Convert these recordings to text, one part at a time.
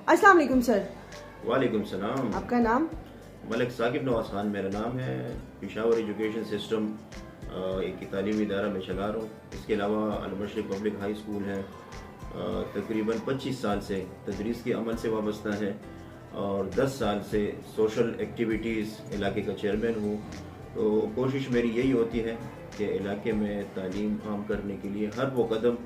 अस्सलाम वालेकुम सर। वालेकुम सलाम। आपका नाम? मलिक साकिब नवाज खान मेरा नाम है। पेशावर एजुकेशन सिस्टम एक तालीमी इदारा में चला रहा हूँ। इसके अलावा अल-मशरिक पब्लिक हाई स्कूल है, तकरीबन 25 साल से तदरीस के अमल से वाबस्ता है और 10 साल से सोशल एक्टिविटीज़ इलाके का चेयरमैन हूँ। तो कोशिश मेरी यही होती है कि इलाके में तालीम आम करने के लिए हर वो कदम,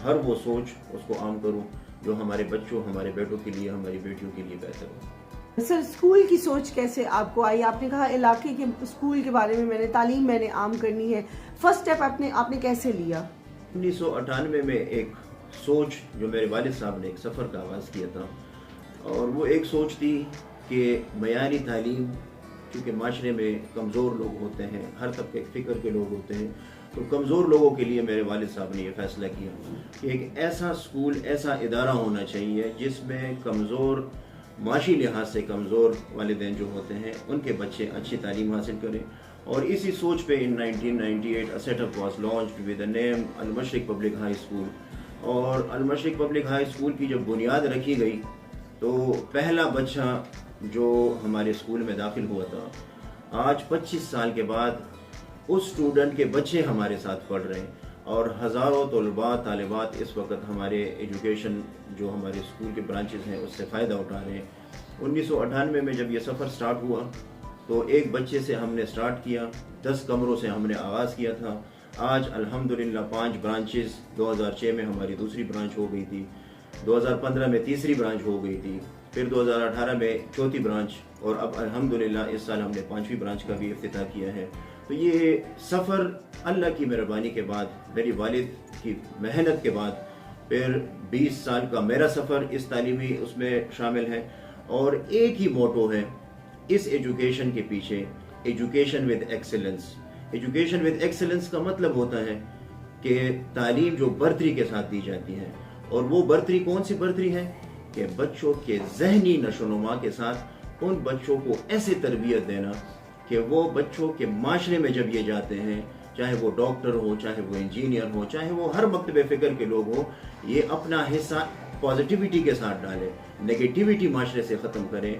हर वो सोच उसको आम करूँ जो हमारे बच्चों, हमारे बेटों के लिए, हमारी बेटियों के लिए बेहतर हो। सर, स्कूल की सोच कैसे आपको आई? आपने कहा इलाके के स्कूल के बारे में तालीम आम करनी है। फर्स्ट स्टेप आपने कैसे लिया? 1998 में एक सोच जो मेरे वालिद साहब ने एक सफ़र का आगाज़ किया था, और वो एक सोच थी कि मयारी तालीम, क्योंकि माशरे में कमज़ोर लोग होते हैं, हर तबके फ़िक्र के लोग होते हैं, तो कमज़ोर लोगों के लिए मेरे वालिद साहब ने ये फ़ैसला किया कि एक ऐसा स्कूल, ऐसा इदारा होना चाहिए जिसमें कमज़ोर, माशी लिहाज से कमज़ोर वालिदैन जो होते हैं उनके बच्चे अच्छी तालीम हासिल करें। और इसी सोच पे in 1998 a setup was launched with the name Al-Mashriq public high school. और अल-मशरिक पब्लिक हाई स्कूल की जब बुनियाद रखी गई तो पहला बच्चा जो हमारे स्कूल में दाखिल हुआ था, आज 25 साल के बाद उस स्टूडेंट के बच्चे हमारे साथ पढ़ रहे हैं और हज़ारों तलबा तालिबात इस वक्त हमारे एजुकेशन जो हमारे स्कूल के ब्रांचेस हैं उससे फ़ायदा उठा रहे हैं। 1998 में जब ये सफ़र स्टार्ट हुआ तो एक बच्चे से हमने स्टार्ट किया, 10 कमरों से हमने आगाज़ किया था। आज अल्हम्दुलिल्लाह 5 ब्रांचेस, 2006 में हमारी दूसरी ब्रांच हो गई थी, 2015 में तीसरी ब्रांच हो गई थी, फिर 2018 में चौथी ब्रांच, और अब अल्हम्दुलिल्लाह इस साल हमने 5वीं ब्रांच का भी इफ्तिताह किया है। तो ये सफ़र अल्लाह की मेहरबानी के बाद, मेरी वालिद की मेहनत के बाद, फिर 20 साल का मेरा सफ़र इस तालीमी उसमें शामिल है। और एक ही मोटो है इस एजुकेशन के पीछे, education with excellence. Education with excellence का मतलब होता है कि तालीम जो बर्तरी के साथ दी जाती है, और वो बर्तरी कौन सी बर्तरी है कि बच्चों के ज़हनी नशोनुमा के साथ उन बच्चों को ऐसे तरबियत देना कि वो बच्चों के माशरे में जब ये जाते हैं, चाहे वो डॉक्टर हो, चाहे वो इंजीनियर हो, चाहे वो हर मकतबे फ़िक्र के लोग हो, ये अपना हिस्सा पॉजिटिविटी के साथ डालें, नेगेटिविटी माशरे से ख़त्म करें,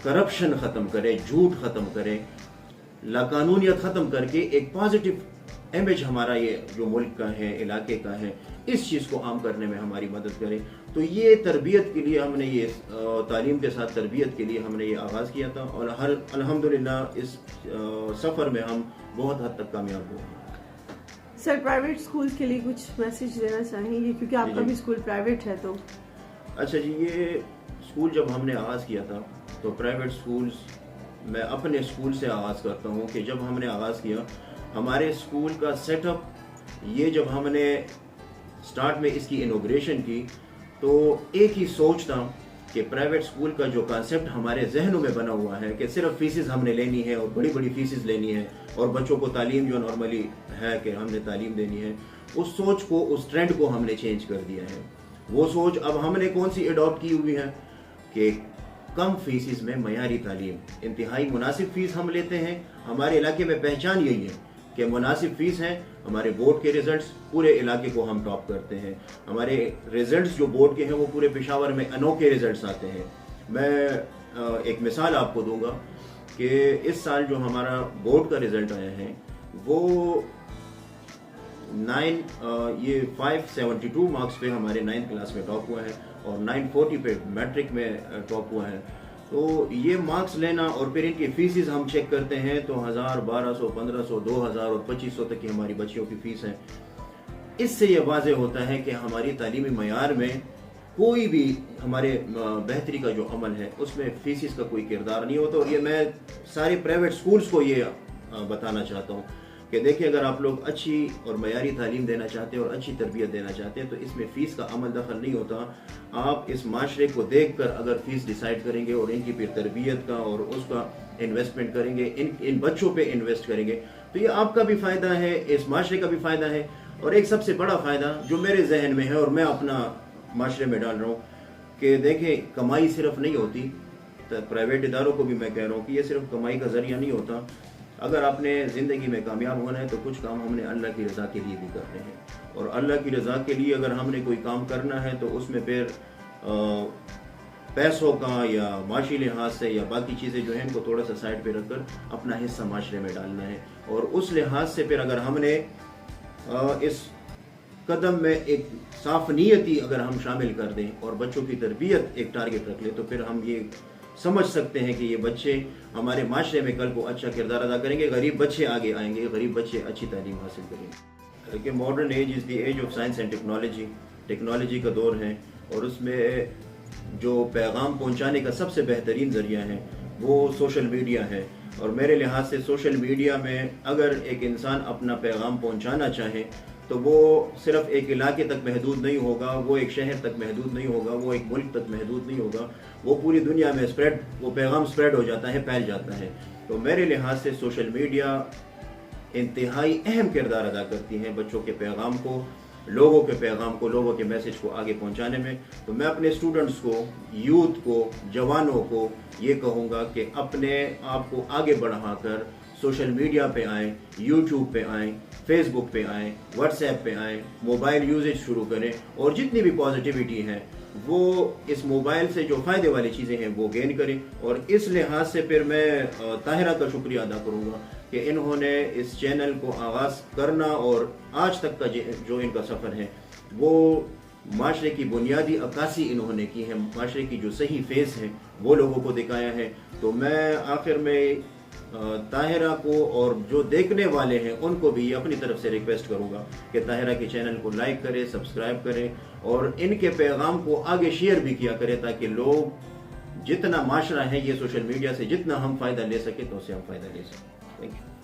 करप्शन ख़त्म करें, झूठ ख़त्म करें, लाकानूनियत ख़त्म करके एक पॉजिटिव इमेज हमारा ये जो मुल्क का है, इलाके का है, इस चीज़ को आम करने में हमारी मदद करें। तो ये तरबियत के लिए हमने ये तालीम के साथ तरबियत के लिए हमने ये आगाज़ किया था, और अल्हम्दुलिल्लाह इस सफ़र में हम बहुत हद तक कामयाब हुए। सर, प्राइवेट स्कूल के लिए कुछ मैसेज देना चाहेंगे, क्योंकि आपका भी स्कूल प्राइवेट है? तो अच्छा जी, ये स्कूल जब हमने आगाज़ किया था तो प्राइवेट स्कूल्स, मैं अपने स्कूल से आगाज़ करता हूँ कि जब हमने आगाज़ किया हमारे स्कूल का सेटअप, ये जब हमने स्टार्ट में इसकी इनॉग्रेशन की तो एक ही सोच था कि प्राइवेट स्कूल का जो कॉन्सेप्ट हमारे जहनों में बना हुआ है कि सिर्फ फीसेस हमने लेनी है और बड़ी बड़ी फीसेस लेनी है और बच्चों को तालीम जो नॉर्मली है कि हमने तालीम देनी है, उस सोच को, उस ट्रेंड को हमने चेंज कर दिया है। वो सोच अब हमने कौन सी अडॉप्ट की हुई है कि कम फीसिस में मयारी तालीम, इंतहाई मुनासिब फ़ीस हम लेते हैं। हमारे इलाके में पहचान यही है कि मुनासिब फ़ीस है। हमारे बोर्ड के रिज़ल्ट्स पूरे इलाके को हम टॉप करते हैं। हमारे रिज़ल्ट्स जो बोर्ड के हैं वो पूरे पेशावर में अनोखे रिज़ल्ट्स आते हैं। मैं एक मिसाल आपको दूंगा कि इस साल जो हमारा बोर्ड का रिज़ल्ट आया है वो 572 मार्क्स पे हमारे 9th क्लास में टॉप हुआ है और 940 पे मैट्रिक में टॉप हुआ है। तो ये मार्क्स लेना, और फिर इनकी फीसिस हम चेक करते हैं तो 1000, 1200, 1500, 2000 और 2500 तक की हमारी बच्चियों की फ़ीस है। इससे ये वाज़े होता है कि हमारी तालीमी मयार में कोई भी हमारे बेहतरी का जो अमल है उसमें फीसिस का कोई किरदार नहीं होता। और ये मैं सारे प्राइवेट स्कूल्स को ये बताना चाहता हूँ कि देखिए, अगर आप लोग अच्छी और मयारी तालीम देना चाहते हैं और अच्छी तरबियत देना चाहते हैं तो इसमें फ़ीस का अमल दखल नहीं होता। आप इस माशरे को देख कर अगर फ़ीस डिसाइड करेंगे और इनकी फिर तरबियत का और उसका इन्वेस्टमेंट करेंगे, इन बच्चों पे इन्वेस्ट करेंगे, तो ये आपका भी फ़ायदा है, इस माशरे का भी फ़ायदा है। और एक सबसे बड़ा फ़ायदा जो मेरे जहन में है और मैं अपना माशरे में डाल रहा हूँ कि देखें, कमाई सिर्फ नहीं होती, तो प्राइवेट इदारों को भी मैं कह रहा हूँ कि ये सिर्फ कमाई का ज़रिया नहीं होता। अगर आपने ज़िंदगी में कामयाब होना है तो कुछ काम हमने अल्लाह की रज़ा के लिए भी करने हैं, और अल्लाह की रज़ा के लिए अगर हमने कोई काम करना है तो उसमें फिर پیسوں کا یا معاشی لحاظ سے یا باقی چیزیں جو ہیں ان کو تھوڑا سا سائڈ پہ رکھ کر اپنا حصہ معاشرے میں ڈالنا ہے. اور اس لحاظ سے پھر اگر ہم نے اس قدم میں ایک صاف نیتی اگر ہم شامل کر دیں اور بچوں کی تربیت ایک ٹارگٹ رکھ لیں تو پھر ہم یہ سمجھ سکتے ہیں کہ یہ بچے ہمارے معاشرے میں کل کو اچھا کردار ادا کریں گے. غریب بچے آگے آئیں گے, غریب بچے اچھی تعلیم حاصل کریں گے. کہ modern age is the age of science and technology کا دور ہے, اور اس میں جو پیغام پہنچانے کا سب سے بہترین ذریعہ ہے وہ سوشل میڈیا ہے. اور میرے لحاظ سے سوشل میڈیا میں اگر ایک انسان اپنا پیغام پہنچانا چاہے تو وہ صرف ایک علاقے تک محدود نہیں ہوگا, وہ ایک شہر تک محدود نہیں ہوگا, وہ ایک ملک تک محدود نہیں ہوگا, وہ پوری دنیا میں وہ پیغام سپریڈ ہو جاتا ہے, پھیل جاتا ہے. تو میرے لحاظ سے سوشل میڈیا انتہائی اہم کردار ادا کرتی ہیں بچوں کے پیغام کو, لوگوں کے پیغام کو, لوگوں کے میسج کو آگے پہنچانے میں. تو میں اپنے اسٹوڈنٹس کو, یوتھ کو, جوانوں کو یہ کہوں گا کہ اپنے آپ کو آگے بڑھا کر سوشل میڈیا پہ آئیں, یوٹیوب پہ آئیں, فیس بک پہ آئیں, واٹس ایپ پہ آئیں, موبائل یوزیج شروع کریں, اور جتنی بھی پازیٹیوٹی ہے وہ اس موبائل سے جو فائدے والی چیزیں ہیں وہ گین کریں. اور اس لحاظ سے پھر میں طاہرہ کا شکریہ ادا کروں گا کہ انہوں نے اس چینل کو آغاز کرنا اور آج تک کا جو ان کا سفر ہے وہ معاشرے کی بنیادی عکاسی انہوں نے کی ہے, معاشرے کی جو صحیح فیس ہے وہ لوگوں کو دکھایا ہے. تو میں آخر میں طاہرہ کو اور جو دیکھنے والے ہیں ان کو بھی اپنی طرف سے ریکویسٹ کروں گا کہ طاہرہ کے چینل کو لائک کریں, سبسکرائب کریں, اور ان کے پیغام کو آگے شیئر بھی کیا کریں تاکہ لوگ جتنا معاشرہ ہے یہ سوشل میڈیا سے جتنا ہم فائدہ لے سکیں تو اس سے ہم فائدہ لے سکیں. Thank you.